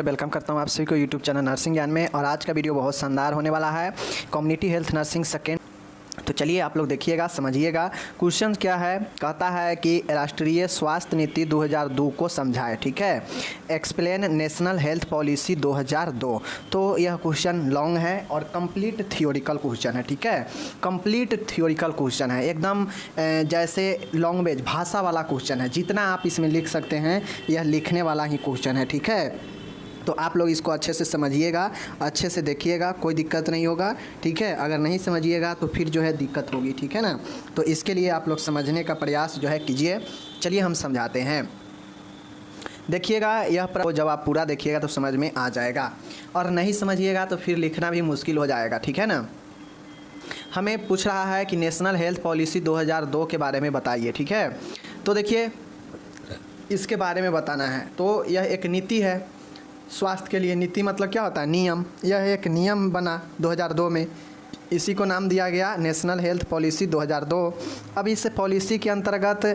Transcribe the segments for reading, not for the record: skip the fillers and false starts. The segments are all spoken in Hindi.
वेलकम करता हूं आप सभी को यूट्यूब चैनल नर्सिंग ज्ञान में। और आज का वीडियो बहुत शानदार होने वाला है, कम्युनिटी हेल्थ नर्सिंग सेकेंड। तो चलिए आप लोग देखिएगा, समझिएगा। क्वेश्चन क्या है, कहता है कि राष्ट्रीय स्वास्थ्य नीति 2002 को समझाए। ठीक है, एक्सप्लेन नेशनल हेल्थ पॉलिसी 2002। तो यह क्वेश्चन लॉन्ग है और कंप्लीट थियोरिकल क्वेश्चन है। ठीक है, कंप्लीट थियोरिकल क्वेश्चन है, एकदम जैसे लैंग्वेज भाषा वाला क्वेश्चन है। जितना आप इसमें लिख सकते हैं यह लिखने वाला ही क्वेश्चन है। ठीक है, तो आप लोग इसको अच्छे से समझिएगा, अच्छे से देखिएगा, कोई दिक्कत नहीं होगा। ठीक है, अगर नहीं समझिएगा तो फिर जो है दिक्कत होगी। ठीक है ना, तो इसके लिए आप लोग समझने का प्रयास जो है कीजिए। चलिए हम समझाते हैं। देखिएगा, यह जब आप पूरा देखिएगा तो समझ में आ जाएगा, और नहीं समझिएगा तो फिर लिखना भी मुश्किल हो जाएगा। ठीक है ना, हमें पूछ रहा है कि नेशनल हेल्थ पॉलिसी 2002 के बारे में बताइए। ठीक है, तो देखिए इसके बारे में बताना है। तो यह एक नीति है स्वास्थ्य के लिए। नीति मतलब क्या होता है? नियम। यह एक नियम बना 2002 में, इसी को नाम दिया गया नेशनल हेल्थ पॉलिसी 2002। अब इस पॉलिसी के अंतर्गत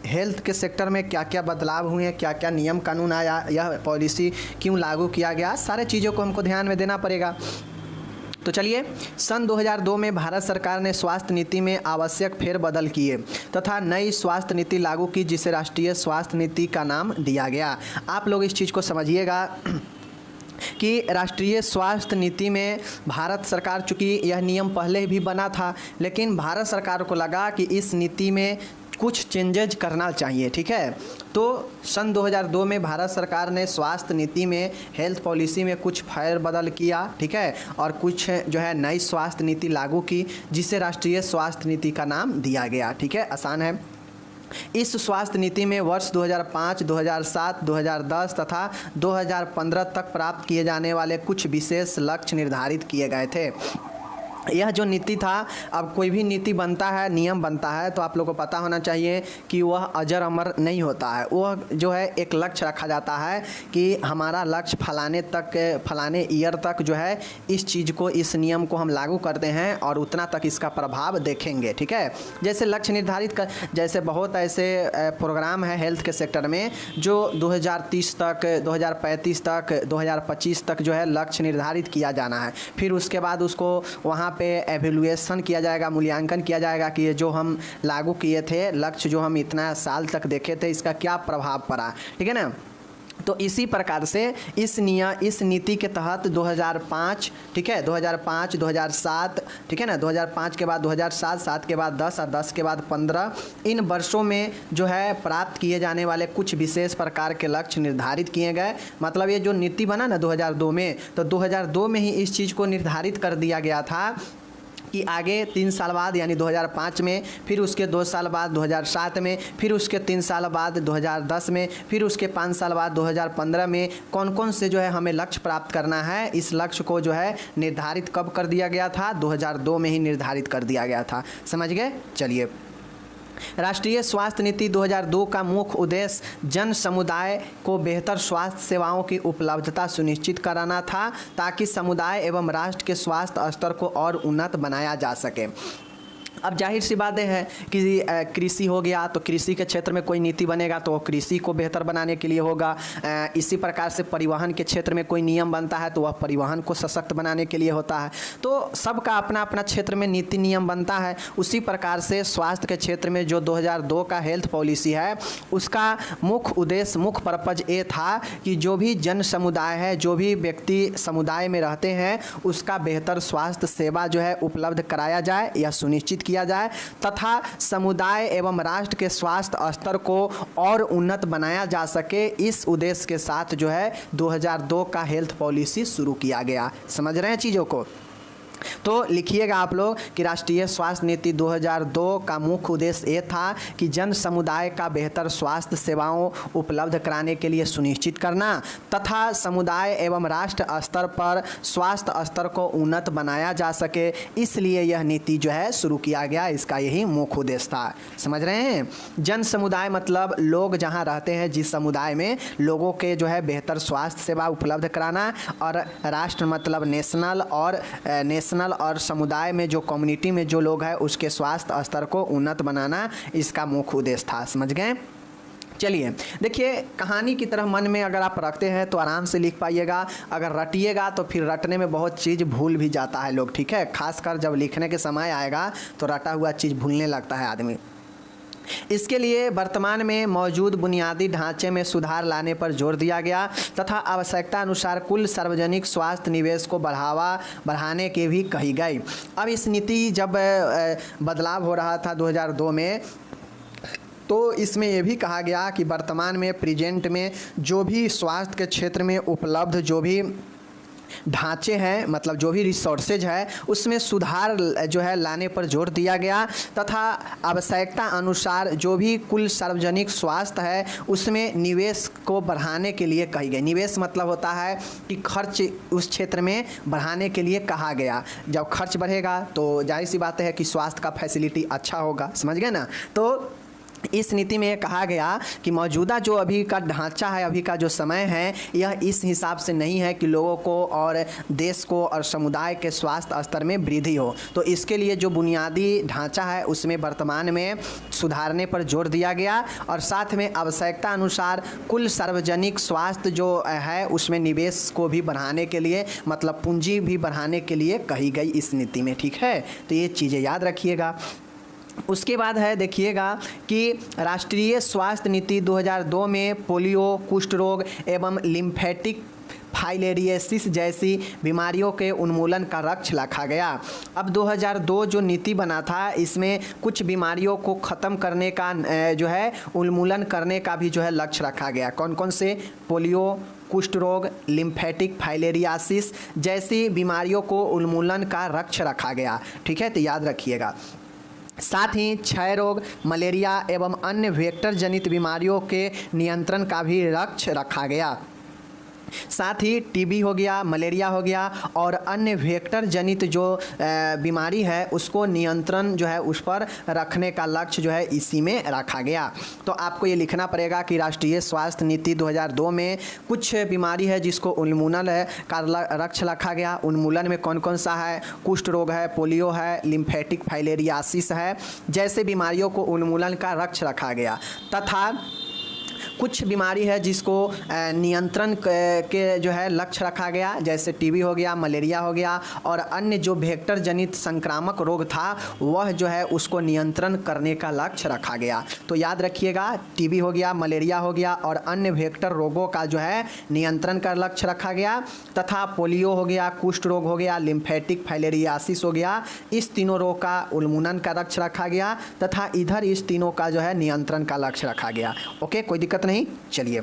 हेल्थ के सेक्टर में क्या क्या बदलाव हुए, क्या क्या नियम कानून आया, यह पॉलिसी क्यों लागू किया गया, सारे चीज़ों को हमको ध्यान में देना पड़ेगा। तो चलिए, सन 2002 में भारत सरकार ने स्वास्थ्य नीति में आवश्यक फेरबदल किए तथा नई स्वास्थ्य नीति लागू की, जिसे राष्ट्रीय स्वास्थ्य नीति का नाम दिया गया। आप लोग इस चीज़ को समझिएगा कि राष्ट्रीय स्वास्थ्य नीति में भारत सरकार, चूँकि यह नियम पहले भी बना था, लेकिन भारत सरकार को लगा कि इस नीति में कुछ चेंजेज करना चाहिए। ठीक है, तो सन 2002 में भारत सरकार ने स्वास्थ्य नीति में, हेल्थ पॉलिसी में कुछ फेरबदल किया। ठीक है, और कुछ जो है नई स्वास्थ्य नीति लागू की, जिसे राष्ट्रीय स्वास्थ्य नीति का नाम दिया गया। ठीक है, आसान है। इस स्वास्थ्य नीति में वर्ष 2005, 2007, 2010 तथा 2015 तक प्राप्त किए जाने वाले कुछ विशेष लक्ष्य निर्धारित किए गए थे। यह जो नीति था, अब कोई भी नीति बनता है, नियम बनता है, तो आप लोगों को पता होना चाहिए कि वह अजर अमर नहीं होता है। वह जो है एक लक्ष्य रखा जाता है कि हमारा लक्ष्य फलाने ईयर तक जो है इस चीज़ को, इस नियम को हम लागू करते हैं और उतना तक इसका प्रभाव देखेंगे। ठीक है, जैसे लक्ष्य निर्धारित कर, जैसे बहुत ऐसे प्रोग्राम है हेल्थ के सेक्टर में जो 2030 तक, 2035 तक, 2025 तक जो है लक्ष्य निर्धारित किया जाना है। फिर उसके बाद उसको वहाँ पे एवेल्युएशन किया जाएगा, मूल्यांकन किया जाएगा कि ये जो हम लागू किए थे लक्ष्य, जो हम इतना साल तक देखे थे, इसका क्या प्रभाव पड़ा। ठीक है ना, तो इसी प्रकार से इस नीति के तहत 2005, ठीक है, 2005, 2007, ठीक है ना, 2005 के बाद 2007, 7 के बाद 10 और 10 के बाद 15, इन वर्षों में जो है प्राप्त किए जाने वाले कुछ विशेष प्रकार के लक्ष्य निर्धारित किए गए। मतलब ये जो नीति बना ना 2002 में, तो 2002 में ही इस चीज़ को निर्धारित कर दिया गया था कि आगे 3 साल बाद यानी 2005 में, फिर उसके 2 साल बाद 2007 में, फिर उसके 3 साल बाद 2010 में, फिर उसके 5 साल बाद 2015 में कौन कौन से जो है हमें लक्ष्य प्राप्त करना है। इस लक्ष्य को जो है निर्धारित कब कर दिया गया था? 2002 में ही निर्धारित कर दिया गया था। समझ गए? चलिए, राष्ट्रीय स्वास्थ्य नीति 2002 का मुख्य उद्देश्य जन समुदाय को बेहतर स्वास्थ्य सेवाओं की उपलब्धता सुनिश्चित कराना था, ताकि समुदाय एवं राष्ट्र के स्वास्थ्य स्तर को और उन्नत बनाया जा सके। अब जाहिर सी बात है कि कृषि हो गया, तो कृषि के क्षेत्र में कोई नीति बनेगा तो कृषि को बेहतर बनाने के लिए होगा। इसी प्रकार से परिवहन के क्षेत्र में कोई नियम बनता है तो वह परिवहन को सशक्त बनाने के लिए होता है। तो सबका अपना अपना क्षेत्र में नीति नियम बनता है। उसी प्रकार से स्वास्थ्य के क्षेत्र में जो 2002 का हेल्थ पॉलिसी है, उसका मुख्य उद्देश्य, मुख्य पर्पज ये था कि जो भी जन समुदाय है, जो भी व्यक्ति समुदाय में रहते हैं, उसका बेहतर स्वास्थ्य सेवा जो है उपलब्ध कराया जाए या सुनिश्चित किया जाए, तथा समुदाय एवं राष्ट्र के स्वास्थ्य स्तर को और उन्नत बनाया जा सके। इस उद्देश्य के साथ जो है 2002 का हेल्थ पॉलिसी शुरू किया गया। समझ रहे हैं चीज़ों को? तो लिखिएगा आप लोग कि राष्ट्रीय स्वास्थ्य नीति 2002 का मुख्य उद्देश्य ये था कि जन समुदाय का बेहतर स्वास्थ्य सेवाओं उपलब्ध कराने के लिए सुनिश्चित करना, तथा समुदाय एवं राष्ट्र स्तर पर स्वास्थ्य स्तर को उन्नत बनाया जा सके। इसलिए यह नीति जो है शुरू किया गया, इसका यही मुख्य उद्देश्य था। समझ रहे हैं? जन समुदाय मतलब लोग जहाँ रहते हैं, जिस समुदाय में लोगों के जो है बेहतर स्वास्थ्य सेवा उपलब्ध कराना, और राष्ट्र मतलब नेशनल और समुदाय में जो कम्युनिटी में जो लोग हैं उसके स्वास्थ्य स्तर को उन्नत बनाना, इसका मुख्य उद्देश्य था। समझ गए? चलिए देखिए, कहानी की तरह मन में अगर आप रखते हैं तो आराम से लिख पाइएगा, अगर रटिएगा तो फिर रटने में बहुत चीज़ भूल भी जाता है लोग, ठीक है। खासकर जब लिखने के समय आएगा तो रटा हुआ चीज़ भूलने लगता है आदमी। इसके लिए वर्तमान में मौजूद बुनियादी ढांचे में सुधार लाने पर जोर दिया गया तथा आवश्यकता अनुसार कुल सार्वजनिक स्वास्थ्य निवेश को बढ़ाने के भी कही गई। अब इस नीति जब बदलाव हो रहा था 2002 में, तो इसमें यह भी कहा गया कि वर्तमान में प्रेजेंट में जो भी स्वास्थ्य के क्षेत्र में उपलब्ध जो भी ढांचे हैं, मतलब जो भी रिसोर्सेज है, उसमें सुधार जो है लाने पर जोर दिया गया तथा आवश्यकता अनुसार जो भी कुल सार्वजनिक स्वास्थ्य है उसमें निवेश को बढ़ाने के लिए कही गई। निवेश मतलब होता है कि खर्च उस क्षेत्र में बढ़ाने के लिए कहा गया। जब खर्च बढ़ेगा तो जाहिर सी बात है कि स्वास्थ्य का फैसिलिटी अच्छा होगा, समझ गए ना। तो इस नीति में कहा गया कि मौजूदा जो अभी का ढांचा है, अभी का जो समय है, यह इस हिसाब से नहीं है कि लोगों को और देश को और समुदाय के स्वास्थ्य स्तर में वृद्धि हो। तो इसके लिए जो बुनियादी ढांचा है उसमें वर्तमान में सुधारने पर जोर दिया गया और साथ में आवश्यकता अनुसार कुल सार्वजनिक स्वास्थ्य जो है उसमें निवेश को भी बढ़ाने के लिए, मतलब पूंजी भी बढ़ाने के लिए कही गई इस नीति में, ठीक है। तो ये चीज़ें याद रखिएगा। उसके बाद है देखिएगा कि राष्ट्रीय स्वास्थ्य नीति 2002 में पोलियो, कुष्ठ रोग एवं लिम्फेटिक फाइलेरियोसिस जैसी बीमारियों के उन्मूलन का लक्ष्य रखा गया। अब 2002 जो नीति बना था इसमें कुछ बीमारियों को ख़त्म करने का जो है उन्मूलन करने का भी जो है लक्ष्य रखा गया। कौन कौन से? पोलियो, कुष्ठ रोग, लिम्फेटिक फाइलेरियोसिस जैसी बीमारियों को उन्मूलन का लक्ष्य रखा गया, ठीक है। तो याद रखिएगा। साथ ही क्षय रोग, मलेरिया एवं अन्य वेक्टर जनित बीमारियों के नियंत्रण का भी लक्ष्य रखा गया। साथ ही टीबी हो गया, मलेरिया हो गया और अन्य वेक्टर जनित जो बीमारी है उसको नियंत्रण जो है उस पर रखने का लक्ष्य जो है इसी में रखा गया। तो आपको ये लिखना पड़ेगा कि राष्ट्रीय स्वास्थ्य नीति 2002 में कुछ बीमारी है जिसको उन्मूलन का लक्ष्य रखा गया। उन्मूलन में कौन कौन सा है? कुष्ठ रोग है, पोलियो है, लिम्फेटिक फाइलेरियोसिस है जैसे बीमारियों को उन्मूलन का लक्ष्य रखा गया तथा कुछ बीमारी है जिसको नियंत्रण के जो है लक्ष्य रखा गया, जैसे टीबी हो गया, मलेरिया हो गया और अन्य जो वेक्टर जनित संक्रामक रोग था वह जो है उसको नियंत्रण करने का लक्ष्य रखा गया। तो याद रखिएगा, टीबी हो गया, मलेरिया हो गया और अन्य वेक्टर रोगों का जो है नियंत्रण का लक्ष्य रखा गया तथा पोलियो हो गया, कुष्ठ रोग हो गया, लिम्फेटिक फाइलेरियोसिस हो गया, इस तीनों रोग का उन्मूलन का लक्ष्य रखा गया तथा इधर इस तीनों का जो है नियंत्रण का लक्ष्य रखा गया। ओके, कोई दिक्कत नहीं। चलिए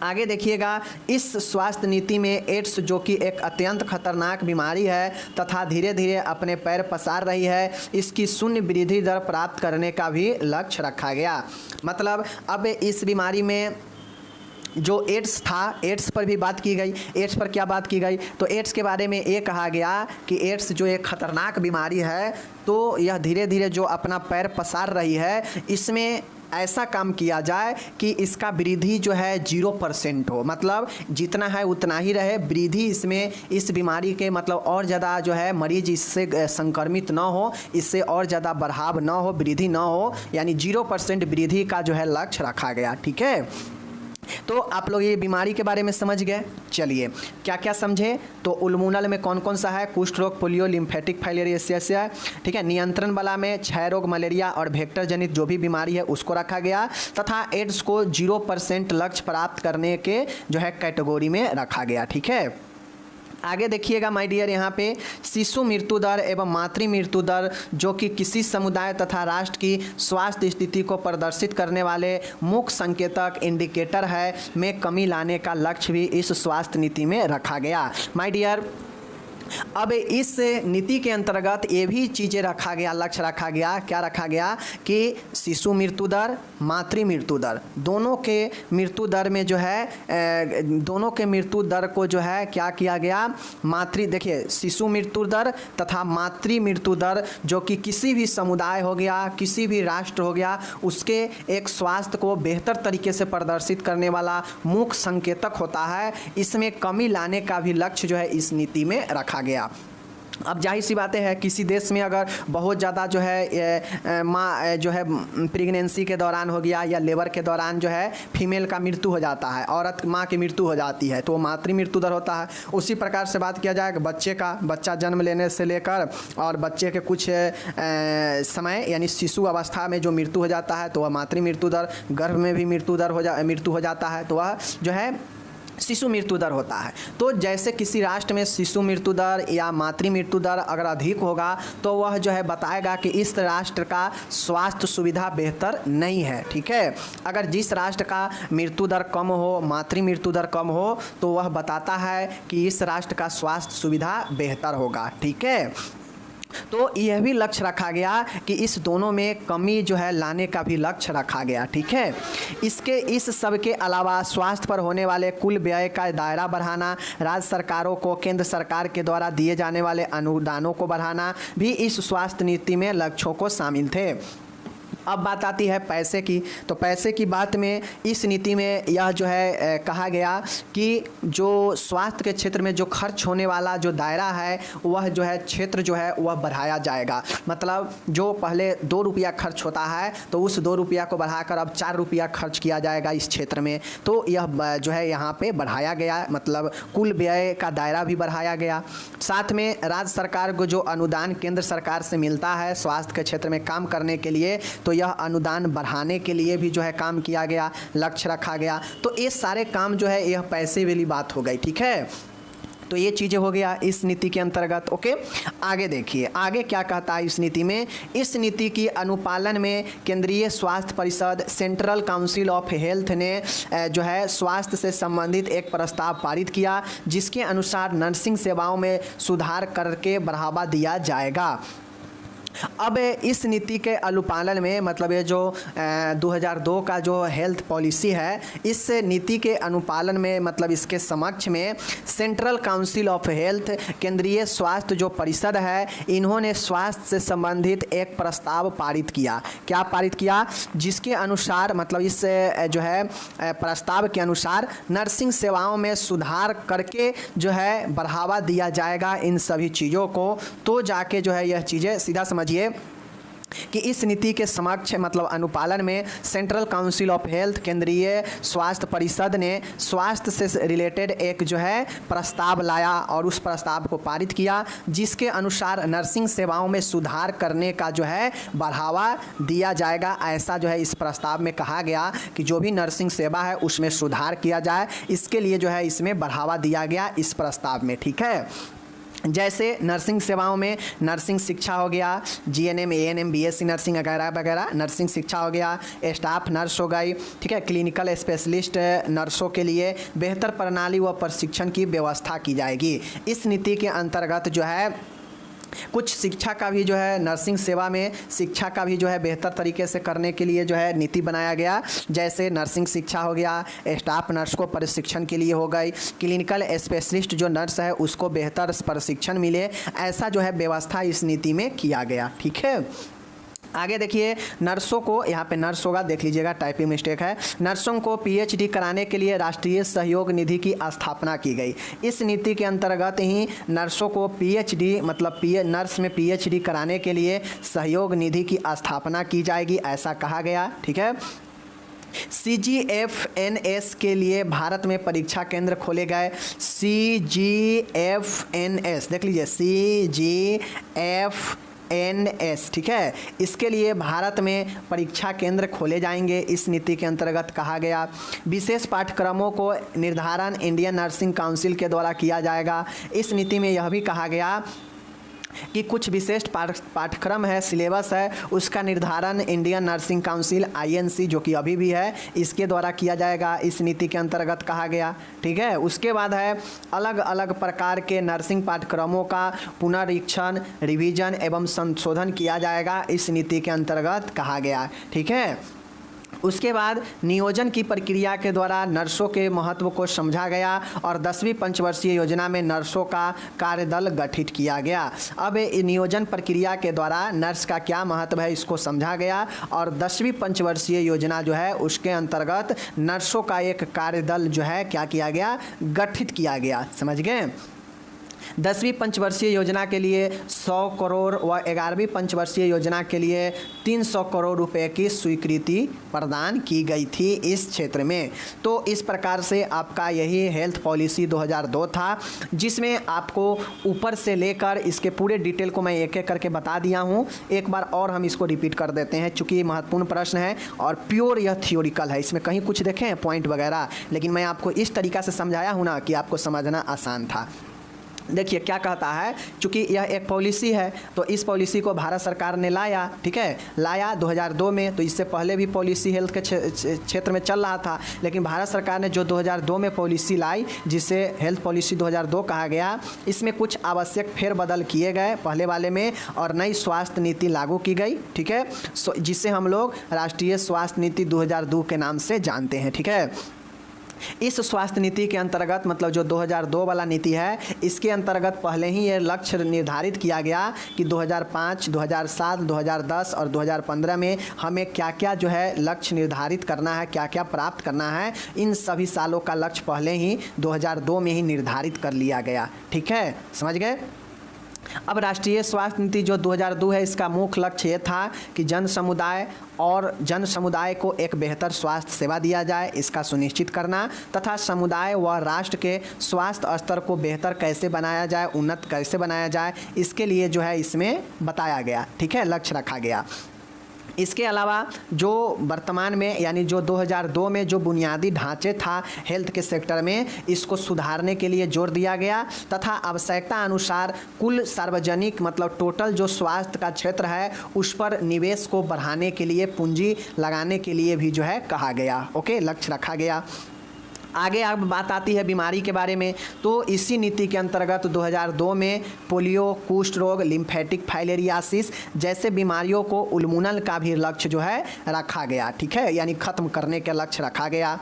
आगे देखिएगा। इस स्वास्थ्य नीति में एड्स जो कि एक अत्यंत खतरनाक बीमारी है तथा धीरे धीरे अपने पैर पसार रही है, इसकी शून्य वृद्धि दर प्राप्त करने का भी लक्ष्य रखा गया। मतलब अब इस बीमारी में जो एड्स था, एड्स पर भी बात की गई। एड्स पर क्या बात की गई? तो एड्स के बारे में ये कहा गया कि एड्स जो एक खतरनाक बीमारी है तो यह धीरे धीरे जो अपना पैर पसार रही है, इसमें ऐसा काम किया जाए कि इसका वृद्धि जो है 0% हो, मतलब जितना है उतना ही रहे, वृद्धि इसमें इस बीमारी के मतलब और ज़्यादा जो है मरीज इससे संक्रमित ना हो, इससे और ज़्यादा बढ़ाव ना हो, वृद्धि ना हो, यानी 0% वृद्धि का जो है लक्ष्य रखा गया, ठीक है। तो आप लोग ये बीमारी के बारे में समझ गए। चलिए क्या क्या समझे? तो उन्मूलन में कौन कौन सा है? कुष्ठ रोग, पोलियो, लिम्फेटिक फाइलेरियोसिस है, ठीक है। नियंत्रण वाला में क्षय रोग, मलेरिया और वेक्टर जनित जो भी बीमारी है उसको रखा गया तथा एड्स को 0% लक्ष्य प्राप्त करने के जो है कैटेगरी में रखा गया, ठीक है। आगे देखिएगा माय डियर, यहाँ पे शिशु मृत्यु दर एवं मातृ मृत्यु दर जो कि किसी समुदाय तथा राष्ट्र की स्वास्थ्य स्थिति को प्रदर्शित करने वाले मुख्य संकेतक इंडिकेटर है में कमी लाने का लक्ष्य भी इस स्वास्थ्य नीति में रखा गया। माय डियर, अब इस नीति के अंतर्गत ये भी चीज़ें रखा गया, लक्ष्य रखा गया। क्या रखा गया कि शिशु मृत्यु दर, मातृ मृत्यु दर, दोनों के मृत्यु दर में जो है दोनों के मृत्यु दर को जो है क्या किया गया? देखिए शिशु मृत्यु दर तथा मातृ मृत्यु दर जो कि किसी भी समुदाय हो गया, किसी भी राष्ट्र हो गया, उसके एक स्वास्थ्य को बेहतर तरीके से प्रदर्शित करने वाला मुख्य संकेतक होता है। इसमें कमी लाने का भी लक्ष्य जो है इस नीति में रखा गया। अब जाहिर सी बातें हैं, किसी देश में अगर बहुत ज़्यादा जो है माँ जो है प्रेगनेंसी के दौरान हो गया या लेबर के दौरान जो है फीमेल का मृत्यु हो जाता है, औरत माँ की मृत्यु हो जाती है, तो मातृ मृत्यु दर होता है। उसी प्रकार से बात किया जाए बच्चा जन्म लेने से लेकर और बच्चे के कुछ समय यानी शिशु अवस्था में जो मृत्यु हो जाता है तो वह मातृ मृत्यु दर, गर्भ में भी मृत्यु हो जाता है तो वह जो है शिशु मृत्यु दर होता है। तो जैसे किसी राष्ट्र में शिशु मृत्यु दर या मातृ मृत्यु दर अगर अधिक होगा तो वह जो है बताएगा कि इस राष्ट्र का स्वास्थ्य सुविधा बेहतर नहीं है। ठीक है, अगर जिस राष्ट्र का मृत्यु दर कम हो, मातृ मृत्यु दर कम हो, तो वह बताता है कि इस राष्ट्र का स्वास्थ्य सुविधा बेहतर होगा। ठीक है, तो यह भी लक्ष्य रखा गया कि इस दोनों में कमी जो है लाने का भी लक्ष्य रखा गया। ठीक है, इस सब के अलावा स्वास्थ्य पर होने वाले कुल व्यय का दायरा बढ़ाना, राज्य सरकारों को केंद्र सरकार के द्वारा दिए जाने वाले अनुदानों को बढ़ाना भी इस स्वास्थ्य नीति में लक्ष्यों को शामिल थे। अब बात आती है पैसे की। तो पैसे की बात में इस नीति में यह जो है कहा गया कि जो स्वास्थ्य के क्षेत्र में जो खर्च होने वाला जो दायरा है वह जो है क्षेत्र जो है वह बढ़ाया जाएगा। मतलब जो पहले 2 रुपया खर्च होता है तो उस 2 रुपया को बढ़ाकर अब 4 रुपया खर्च किया जाएगा इस क्षेत्र में। तो यह जो है यहाँ पे बढ़ाया गया, मतलब कुल व्यय का दायरा भी बढ़ाया गया। साथ में राज्य सरकार को जो अनुदान केंद्र सरकार से मिलता है स्वास्थ्य के क्षेत्र में काम करने के लिए, तो यह अनुदान बढ़ाने के लिए भी जो है काम किया गया, लक्ष्य रखा गया। तो ये सारे काम जो है यह पैसे वाली बात हो गई। ठीक है, तो ये चीज़ें हो गया इस नीति के अंतर्गत। ओके, आगे देखिए आगे क्या कहता है इस नीति में। इस नीति की अनुपालन में केंद्रीय स्वास्थ्य परिषद सेंट्रल काउंसिल ऑफ हेल्थ ने जो है स्वास्थ्य से संबंधित एक प्रस्ताव पारित किया, जिसके अनुसार नर्सिंग सेवाओं में सुधार करके बढ़ावा दिया जाएगा। अब इस नीति के अनुपालन में मतलब ये जो 2002 का जो हेल्थ पॉलिसी है, इस नीति के अनुपालन में मतलब इसके समक्ष में सेंट्रल काउंसिल ऑफ हेल्थ केंद्रीय स्वास्थ्य जो परिषद है, इन्होंने स्वास्थ्य से संबंधित एक प्रस्ताव पारित किया। क्या पारित किया? जिसके अनुसार मतलब इस जो है प्रस्ताव के अनुसार नर्सिंग सेवाओं में सुधार करके जो है बढ़ावा दिया जाएगा इन सभी चीज़ों को। तो जाके जो है यह चीज़ें सीधा समझिए कि इस नीति के समक्ष मतलब अनुपालन में सेंट्रल काउंसिल ऑफ हेल्थ केंद्रीय स्वास्थ्य परिषद ने स्वास्थ्य से रिलेटेड एक जो है प्रस्ताव लाया और उस प्रस्ताव को पारित किया, जिसके अनुसार नर्सिंग सेवाओं में सुधार करने का जो है बढ़ावा दिया जाएगा। ऐसा जो है इस प्रस्ताव में कहा गया कि जो भी नर्सिंग सेवा है उसमें सुधार किया जाए, इसके लिए जो है इसमें बढ़ावा दिया गया इस प्रस्ताव में। ठीक है, जैसे नर्सिंग सेवाओं में नर्सिंग शिक्षा हो गया, जीएनएम, एएनएम, बीएससी नर्सिंग वगैरह वगैरह नर्सिंग शिक्षा हो गया, स्टाफ नर्स हो गई। ठीक है, क्लिनिकल स्पेशलिस्ट नर्सों के लिए बेहतर प्रणाली व प्रशिक्षण की व्यवस्था की जाएगी। इस नीति के अंतर्गत जो है कुछ शिक्षा का भी जो है नर्सिंग सेवा में शिक्षा का भी जो है बेहतर तरीके से करने के लिए जो है नीति बनाया गया। जैसे नर्सिंग शिक्षा हो गया, स्टाफ नर्स को प्रशिक्षण के लिए हो गई, क्लिनिकल स्पेशलिस्ट जो नर्स है उसको बेहतर प्रशिक्षण मिले, ऐसा जो है व्यवस्था इस नीति में किया गया। ठीक है, आगे देखिए नर्सों को, यहाँ पे नर्स होगा, देख लीजिएगा टाइपिंग मिस्टेक है। नर्सों को पीएचडी कराने के लिए राष्ट्रीय सहयोग निधि की स्थापना की गई। इस नीति के अंतर्गत ही नर्सों को पीएचडी मतलब नर्स में पीएचडी कराने के लिए सहयोग निधि की स्थापना की जाएगी, ऐसा कहा गया। ठीक है, CGFNS के लिए भारत में परीक्षा केंद्र खोले गए। CGFNS देख लीजिए, CGFNS, ठीक है, इसके लिए भारत में परीक्षा केंद्र खोले जाएंगे, इस नीति के अंतर्गत कहा गया। विशेष पाठ्यक्रमों को निर्धारण इंडियन नर्सिंग काउंसिल के द्वारा किया जाएगा। इस नीति में यह भी कहा गया कि कुछ विशेष पाठ्यक्रम है, सिलेबस है, उसका निर्धारण इंडियन नर्सिंग काउंसिल INC जो कि अभी भी है, इसके द्वारा किया जाएगा, इस नीति के अंतर्गत कहा गया। ठीक है, उसके बाद है अलग अलग प्रकार के नर्सिंग पाठ्यक्रमों का पुनरीक्षण, रिवीजन एवं संशोधन किया जाएगा, इस नीति के अंतर्गत कहा गया। ठीक है, उसके बाद नियोजन की प्रक्रिया के द्वारा नर्सों के महत्व को समझा गया और 10वीं पंचवर्षीय योजना में नर्सों का कार्यदल गठित किया गया। अब नियोजन प्रक्रिया के द्वारा नर्स का क्या महत्व है इसको समझा गया और 10वीं पंचवर्षीय योजना जो है उसके अंतर्गत नर्सों का एक कार्यदल जो है क्या किया गया, गठित किया गया। समझ गए। 10वीं पंचवर्षीय योजना के लिए 100 करोड़ व 11वीं पंचवर्षीय योजना के लिए 300 करोड़ रुपए की स्वीकृति प्रदान की गई थी इस क्षेत्र में। तो इस प्रकार से आपका यही हेल्थ पॉलिसी 2002 था, जिसमें आपको ऊपर से लेकर इसके पूरे डिटेल को मैं एक एक करके बता दिया हूँ। एक बार और हम इसको रिपीट कर देते हैं, चूँकि ये महत्वपूर्ण प्रश्न है और प्योर यह थियोरिकल है, इसमें कहीं कुछ देखें पॉइंट वगैरह, लेकिन मैं आपको इस तरीक़ा से समझाया हूँ ना कि आपको समझना आसान था। देखिए क्या कहता है, चूँकि यह एक पॉलिसी है तो इस पॉलिसी को भारत सरकार ने लाया, ठीक है, लाया 2002 में। तो इससे पहले भी पॉलिसी हेल्थ के क्षेत्र में चल रहा था, लेकिन भारत सरकार ने जो 2002 में पॉलिसी लाई, जिसे हेल्थ पॉलिसी 2002 कहा गया, इसमें कुछ आवश्यक फेरबदल किए गए पहले वाले में और नई स्वास्थ्य नीति लागू की गई, ठीक है, जिसे हम लोग राष्ट्रीय स्वास्थ्य नीति 2002 के नाम से जानते हैं, ठीक है। इस स्वास्थ्य नीति के अंतर्गत, मतलब जो 2002 वाला नीति है, इसके अंतर्गत पहले ही ये लक्ष्य निर्धारित किया गया कि 2005, 2007, 2010 और 2015 में हमें क्या क्या जो है लक्ष्य निर्धारित करना है, क्या क्या प्राप्त करना है, इन सभी सालों का लक्ष्य पहले ही 2002 में ही निर्धारित कर लिया गया, ठीक है, समझ गए। अब राष्ट्रीय स्वास्थ्य नीति जो 2002 है, इसका मुख्य लक्ष्य ये था कि जन समुदाय को एक बेहतर स्वास्थ्य सेवा दिया जाए, इसका सुनिश्चित करना, तथा समुदाय व राष्ट्र के स्वास्थ्य स्तर को बेहतर कैसे बनाया जाए, उन्नत कैसे बनाया जाए, इसके लिए जो है इसमें बताया गया, ठीक है, लक्ष्य रखा गया। इसके अलावा जो वर्तमान में यानी जो 2002 में जो बुनियादी ढांचे था हेल्थ के सेक्टर में, इसको सुधारने के लिए जोर दिया गया तथा आवश्यकता अनुसार कुल सार्वजनिक, मतलब टोटल जो स्वास्थ्य का क्षेत्र है, उस पर निवेश को बढ़ाने के लिए, पूंजी लगाने के लिए भी जो है कहा गया, ओके, लक्ष्य रखा गया। आगे अब बात आती है बीमारी के बारे में। तो इसी नीति के अंतर्गत 2002 में पोलियो, कुष्ठ रोग, लिम्फेटिक फाइलेरियासिस जैसे बीमारियों को उन्मूलन का भी लक्ष्य जो है रखा गया, ठीक है, यानी खत्म करने का लक्ष्य रखा गया।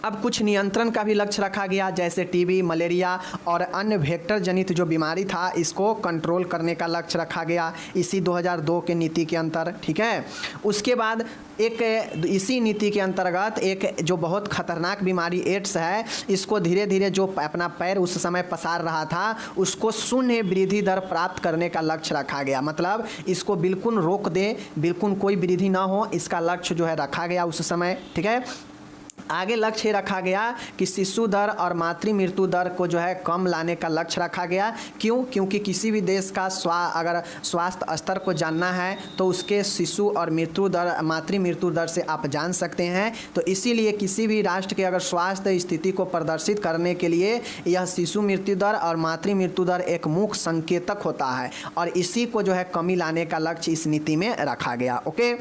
अब कुछ नियंत्रण का भी लक्ष्य रखा गया, जैसे टीबी, मलेरिया और अन्य वेक्टर जनित जो बीमारी था, इसको कंट्रोल करने का लक्ष्य रखा गया इसी 2002 के नीति के अंतर, ठीक है। उसके बाद इसी नीति के अंतर्गत एक जो बहुत खतरनाक बीमारी एड्स है, इसको धीरे धीरे जो अपना पैर उस समय पसार रहा था, उसको शून्य वृद्धि दर प्राप्त करने का लक्ष्य रखा गया, मतलब इसको बिल्कुल रोक दे, बिल्कुल कोई वृद्धि ना हो, इसका लक्ष्य जो है रखा गया उस समय, ठीक है। आगे लक्ष्य रखा गया कि शिशु दर और मातृ मृत्यु दर को जो है कम लाने का लक्ष्य रखा गया। क्यों? क्योंकि किसी भी देश का अगर स्वास्थ्य स्तर को जानना है तो उसके शिशु और मातृ मृत्यु दर से आप जान सकते हैं। तो इसीलिए किसी भी राष्ट्र के अगर स्वास्थ्य स्थिति को प्रदर्शित करने के लिए यह शिशु मृत्यु दर और मातृ मृत्यु दर एक मुख्य संकेतक होता है और इसी को जो है कमी लाने का लक्ष्य इस नीति में रखा गया, ओके।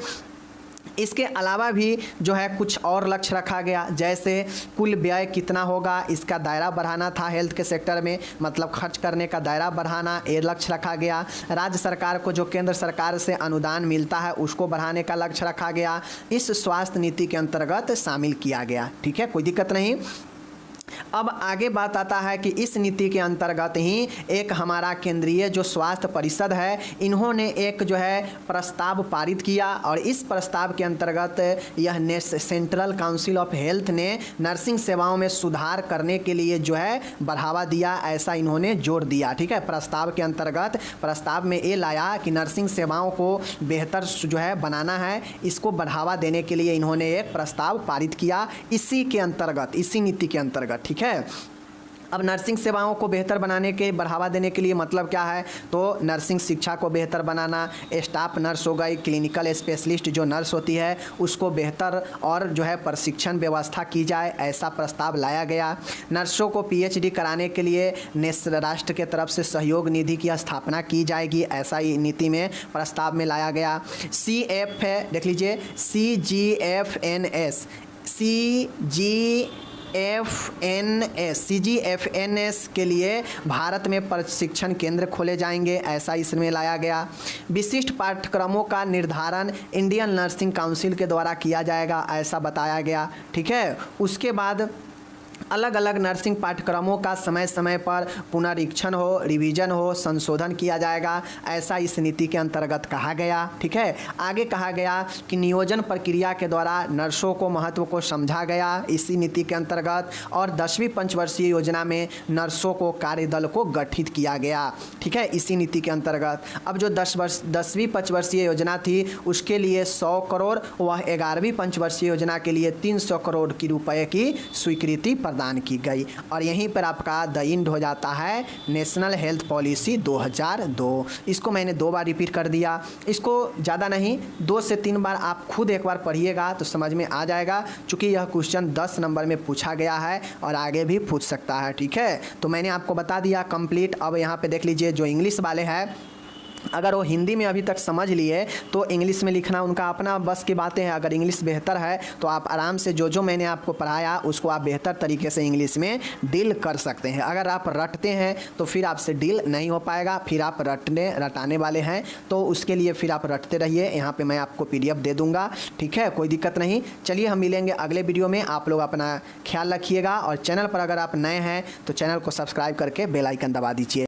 इसके अलावा भी जो है कुछ और लक्ष्य रखा गया, जैसे कुल व्यय कितना होगा, इसका दायरा बढ़ाना था हेल्थ के सेक्टर में, मतलब खर्च करने का दायरा बढ़ाना, ये लक्ष्य रखा गया। राज्य सरकार को जो केंद्र सरकार से अनुदान मिलता है उसको बढ़ाने का लक्ष्य रखा गया, इस स्वास्थ्य नीति के अंतर्गत शामिल किया गया, ठीक है, कोई दिक्कत नहीं। अब आगे बात आता है कि इस नीति के अंतर्गत ही एक हमारा केंद्रीय जो स्वास्थ्य परिषद है, इन्होंने एक जो है प्रस्ताव पारित किया और इस प्रस्ताव के अंतर्गत यह सेंट्रल काउंसिल ऑफ हेल्थ ने नर्सिंग सेवाओं में सुधार करने के लिए जो है बढ़ावा दिया, ऐसा इन्होंने जोर दिया, ठीक है। प्रस्ताव के अंतर्गत प्रस्ताव में ये लाया कि नर्सिंग सेवाओं को बेहतर जो है बनाना है, इसको बढ़ावा देने के लिए इन्होंने एक प्रस्ताव पारित किया इसी के अंतर्गत, इसी नीति के अंतर्गत, ठीक है। अब नर्सिंग सेवाओं को बेहतर बनाने के बढ़ावा देने के लिए मतलब क्या है, तो नर्सिंग शिक्षा को बेहतर बनाना, स्टाफ नर्स हो गई, क्लिनिकल स्पेशलिस्ट जो नर्स होती है उसको बेहतर और जो है प्रशिक्षण व्यवस्था की जाए, ऐसा प्रस्ताव लाया गया। नर्सों को पीएचडी कराने के लिए राष्ट्र के तरफ से सहयोग निधि की स्थापना की जाएगी, ऐसा ही नीति में प्रस्ताव में लाया गया। CF है, देख लीजिए, CGFNS के लिए भारत में प्रशिक्षण केंद्र खोले जाएंगे, ऐसा इसमें लाया गया। विशिष्ट पाठ्यक्रमों का निर्धारण इंडियन नर्सिंग काउंसिल के द्वारा किया जाएगा, ऐसा बताया गया, ठीक है। उसके बाद अलग अलग नर्सिंग पाठ्यक्रमों का समय समय पर पुनरीक्षण हो, रिवीजन हो, संशोधन किया जाएगा, ऐसा इस नीति के अंतर्गत कहा गया। ठीक है, आगे कहा गया कि नियोजन प्रक्रिया के द्वारा नर्सों को महत्व को समझा गया इसी नीति के अंतर्गत, और 10वीं पंचवर्षीय योजना में नर्सों को कार्यदल को गठित किया गया। ठीक है, इसी नीति के अंतर्गत अब जो 10वीं पंचवर्षीय योजना थी उसके लिए 100 करोड़, वह 11वीं पंचवर्षीय योजना के लिए 300 करोड़ की रुपए की स्वीकृति प्रदान की गई। और यहीं पर आपका द इंड हो जाता है नेशनल हेल्थ पॉलिसी 2002। इसको मैंने 2 बार रिपीट कर दिया, इसको ज़्यादा नहीं 2 से 3 बार आप खुद एक बार पढ़िएगा तो समझ में आ जाएगा, क्योंकि यह क्वेश्चन 10 नंबर में पूछा गया है और आगे भी पूछ सकता है। ठीक है, तो मैंने आपको बता दिया कंप्लीट। अब यहाँ पे देख लीजिए जो इंग्लिश वाले हैं, अगर वो हिंदी में अभी तक समझ लिए तो इंग्लिश में लिखना उनका अपना बस की बातें हैं। अगर इंग्लिश बेहतर है तो आप आराम से जो मैंने आपको पढ़ाया उसको आप बेहतर तरीके से इंग्लिश में डील कर सकते हैं। अगर आप रटते हैं तो फिर आपसे डील नहीं हो पाएगा, फिर आप रटाने वाले हैं तो उसके लिए फिर आप रटते रहिए। यहाँ पे मैं आपको PDF दे दूँगा। ठीक है, कोई दिक्कत नहीं। चलिए हम मिलेंगे अगले वीडियो में। आप लोग अपना ख्याल रखिएगा और चैनल पर अगर आप नए हैं तो चैनल को सब्सक्राइब करके बेल आइकन दबा दीजिए।